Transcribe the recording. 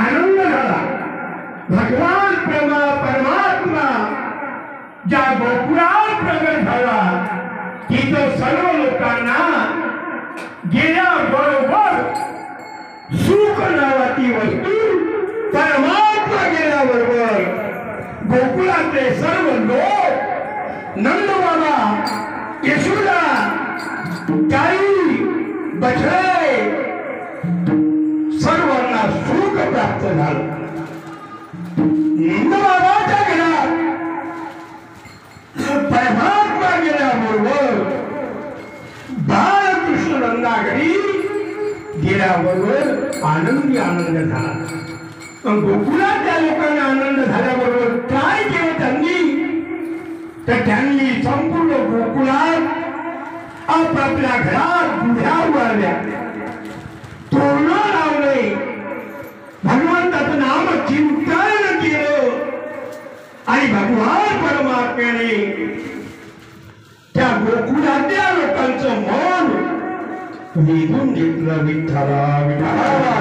आनंद झाला। भगवान परमात्मा ज्या गोकुळात प्रगट झाला तिथं सर्व लोकांना गेल्याबरोबर सुख नावाची वस्तू परमात्मा गेल्याबरोबर गोकुळातले सर्व लोक नंदबाबा यशोदा गाई बछडे सर्वांना सुख प्राप्त झालं। नंदबाबाच्या घरात परमात्मा गेल्याबरोबर बाळकृष्ण नंदाघरी गेल्याबरोबर आनंदी आनंद झाला। गोकुळात त्या लोकांना आनंद झाल्याबरोबर काय केलं त्यांनी तर त्यांनी संपूर्ण गोकुळात आपापल्या घरात गुढ्या उभारल्या, तोरणं लावले, भगवंताचं नाम चिंतन केलं आणि भगवान परमात्म्याने त्या गोकुळातल्या लोकांचं मन वेधून घेतलं। विठ्ठला विठ्ठला